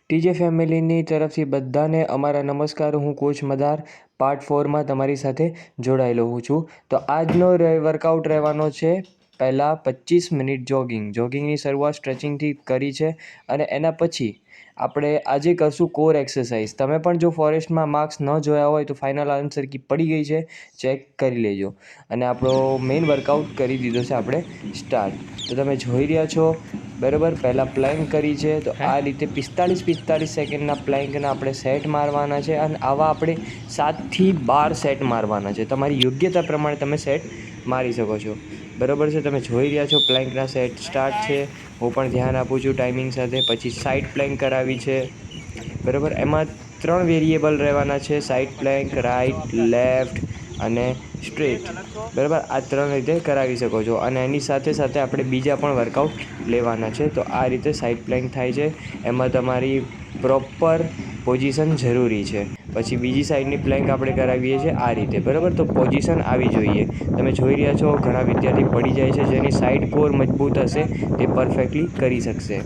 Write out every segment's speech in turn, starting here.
TJ ફેમિલીની તરફથી બધાને અમારા નમસ્કાર. હું કોચ મદાર પાર્ટ 4માં તમારી સાથે જોડાયેલો છું. તો આજનો વર્કઆઉટ રહેવાનો છે પહેલાં 25 મિનિટ જોગિંગની શરૂઆત સ્ટ્રેચિંગથી કરી છે અને એના પછી આપણે આજે કરશું કોર એક્સરસાઇઝ. તમે પણ જો ફોરેસ્ટમાં માર્ક્સ ન જોયા હોય તો ફાઇનલ આન્સર કી પડી ગઈ છે, ચેક કરી લેજો. અને આપણો મેઇન વર્કઆઉટ કરી દીધો છે આપણે સ્ટાર્ટ. તો તમે જોઈ રહ્યા છો બરાબર. પહેલાં પ્લેન્ક કરી છે તો આ રીતે 45 સેકન્ડના પ્લેન્કના આપણે સેટ મારવાના છે અને આવા આપણે 7થી 12 સેટ મારવાના છે. તમારી યોગ્યતા પ્રમાણે તમે સેટ મારી શકો છો બરાબર છે. તમે જોઈ રહ્યા છો પ્લેન્કના સેટ સ્ટાર્ટ છે. હું પણ ધ્યાન આપું છું ટાઈમિંગ સાથે. પછી સાઈડ પ્લેન્ક કરાવી છે બરાબર. એમાં 3 વેરિયેબલ રહેવાના છે: સાઈડ પ્લેન્ક, રાઈટ, લેફ્ટ અને સ્ટ્રેટ બરાબર. આ 3 રીતે કરાવી શકો છો અને એની સાથે સાથે આપણે બીજા પણ વર્કઆઉટ લેવાના છે. તો આ રીતે સાઈડ પ્લેન્ક થાય છે. એમાં તમારી પ્રોપર પોઝિશન જરૂરી છે. પછી બીજી સાઈડની પ્લેન્ક આપણે કરાવીએ છીએ આ રીતે બરાબર. તો પોઝિશન આવી જોઈએ. તમે જોઈ રહ્યા છો ઘણા વિદ્યાર્થી પડી જાય છે. જેની સાઈડ કોર મજબૂત હશે તે પરફેક્ટલી કરી શકશે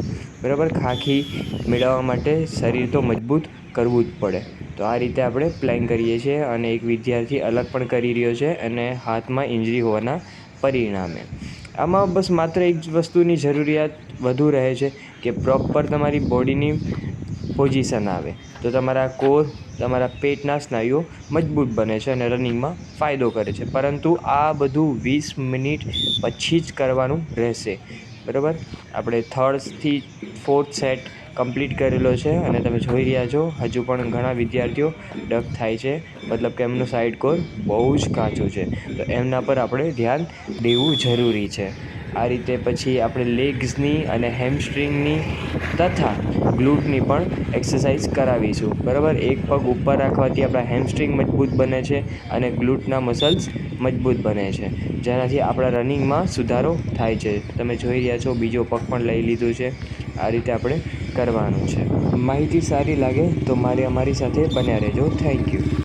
બરાબર. ખાખી મેળવવા માટે શરીર તો મજબૂત કરવું જ પડે. તો આ રીતે આપણે પ્લેન્ક કરીએ છીએ અને એક વિદ્યાર્થી અલગ પણ કરી રહ્યો છે અને હાથમાં ઇન્જરી હોવાના પરિણામે. આમાં બસ માત્ર એક જ વસ્તુની જરૂરિયાત વધુ રહે છે કે પ્રોપર તમારી બોડીની પોઝિશન આવે તો તમારા કોર, તમારા પેટના સ્નાયુઓ મજબૂત બને છે અને રનિંગમાં ફાયદો કરે છે. પરંતુ આ બધું 20 મિનિટ પછી જ કરવાનું રહેશે બરાબર. આપણે 3rd થી 4th સેટ કમ્પ્લીટ કરેલો છે અને તમે જોઈ રહ્યા છો હજુ પણ ઘણા વિદ્યાર્થીઓ ડક થાય છે, મતલબ કે એમનું સાઈડ કોર બહુ જ કાચું છે. તો એમના પર આપણે ધ્યાન દેવું જરૂરી છે. આ રીતે પછી આપણે લેગ્સની અને હેમસ્ટ્રિંગની તથા ગ્લૂટની પણ એક્સરસાઇઝ કરાવીશું બરાબર. એક પગ ઉપર રાખવાથી આપણા હેમસ્ટ્રિંગ મજબૂત બને છે અને ગ્લૂટના મસલ્સ મજબૂત બને છે, જેનાથી આપણા રનિંગમાં સુધારો થાય છે. તમે જોઈ રહ્યા છો બીજો પગ પણ લઈ લીધું છે. આ રીતે આપણે કરવાનું છે. માહિતી સારી લાગે તો અમારી સાથે બન્યા રહેજો. Thank you.